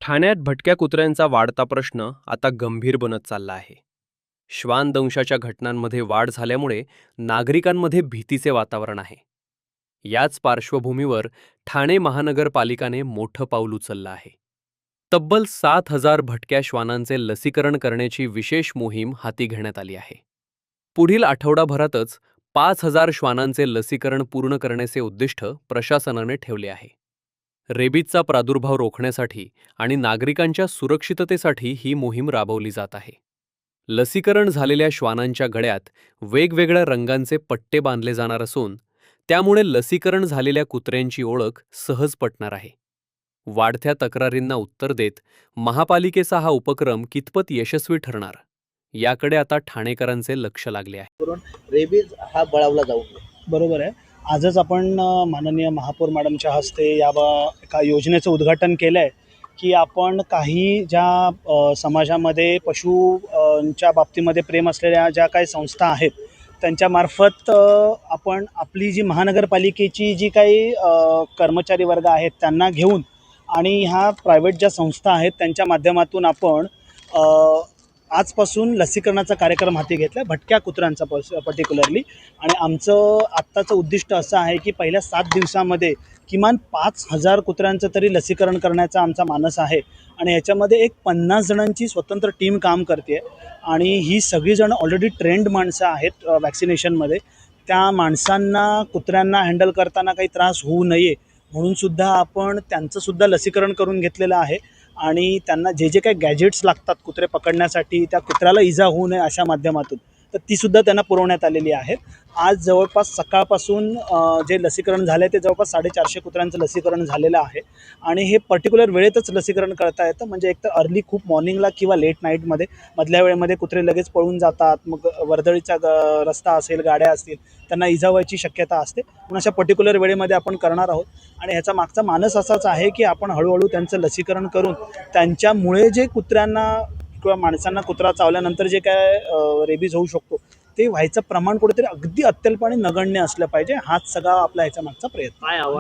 ठाण्यात भटक्या कुत्र्यांचा वाढता प्रश्न आता गंभीर बनत चालला आहे. श्वानदंशाच्या घटनांमध्ये वाढ झाल्यामुळे नागरिकांमध्ये भीतीचे वातावरण आहे. याच पार्श्वभूमीवर ठाणे महानगरपालिकाने मोठं पाऊल उचललं आहे. तब्बल 7,000 भटक्या श्वानांचे लसीकरण करण्याची विशेष मोहीम हाती घेण्यात आली आहे. पुढील आठवडाभरातच 5,000 श्वानांचे लसीकरण पूर्ण करण्याचे उद्दिष्ट प्रशासनाने ठेवले आहे. रेबीजचा प्रादुर्भाव रोखण्यासाठी आणि नागरिकांच्या सुरक्षिततेसाठी ही मोहीम राबवली जात आहे. लसीकरण झालेल्या श्वानांच्या गळ्यात वेगवेगळ्या रंगांचे पट्टे बांधले जाणार असून त्यामुळे लसीकरण झालेल्या कुत्र्यांची ओळख सहज पटणार आहे. वाढत्या तक्रारींना उत्तर देत महापालिकेचा हा उपक्रम कितपत यशस्वी ठरणार याकडे आता ठाणेकरांचे लक्ष लागले आहे. करून रेबीज हा बळावला जाऊ नये. बरोबर आहे. आजच आपण माननीय महापौर मॅडमच्या हस्ते एका योजनेचं उद्घाटन केलं आहे की आपण काही ज्या समाजामध्ये पशूंच्या बाबतीमध्ये प्रेम असलेल्या ज्या काही संस्था आहेत त्यांच्यामार्फत आपण आपली जी महानगरपालिकेची जी काही कर्मचारी वर्ग आहेत त्यांना घेऊन आणि ह्या प्रायव्हेट ज्या संस्था आहेत त्यांच्या माध्यमातून आपण आजपासून लसीकरणाचा कार्यक्रम हाती घेतला आहे भटक्या कुत्र्यांचा पर्टिक्युलरली. आणि आमचं आत्ताचं उद्दिष्ट असं आहे की पहिल्या 7 दिवसामध्ये किमान 5,000 कुत्र्यांचं तरी लसीकरण करण्याचा आमचा मानस आहे. आणि याच्यामध्ये एक 50 जणांची स्वतंत्र टीम काम करते आहे आणि ही सगळीजणं ऑलरेडी ट्रेंड माणसं आहेत वॅक्सिनेशनमध्ये. त्या माणसांना कुत्र्यांना हँडल करताना काही त्रास होऊ नये म्हणूनसुद्धा आपण त्यांचंसुद्धा लसीकरण करून घेतलेलं आहे. आणि त्यांना जे जे काही गॅजेट्स लागतात कुत्रे पकडण्यासाठी त्या कुत्र्याला इजा होऊ नये अशा माध्यमातून तर तीसुद्धा त्यांना पुरवण्यात आलेली आहेत. आज जवळपास सकाळपासून जे लसीकरण झालं आहे ते जवळपास 450 कुत्र्यांचं लसीकरण झालेलं आहे. आणि हे पर्टिक्युलर वेळेतच लसीकरण करता येतं. म्हणजे एकतर अर्ली खूप मॉर्निंगला किंवा लेट नाईटमध्ये मधल्या वेळेमध्ये कुत्रे लगेच पळून जातात. मग वर्दळीचा रस्ता असेल गाड्या असतील त्यांना इजा व्हायची शक्यता असते. म्हणून अशा पर्टिक्युलर वेळेमध्ये आपण करणार आहोत. आणि ह्याचा मागचा मानस असाच आहे की आपण हळूहळू त्यांचं लसीकरण करून त्यांच्यामुळे जे कुत्र्यांना किंवा माणसांना कुत्रा चावल्यानंतर जे काय रेबीज होऊ शकतो ते व्हायचं प्रमाण कुठेतरी अगदी अत्यल्प आणि नगण्य असलं पाहिजे. हाच सगळा आपला ह्याच्या मागचा प्रयत्न. काय आव्हान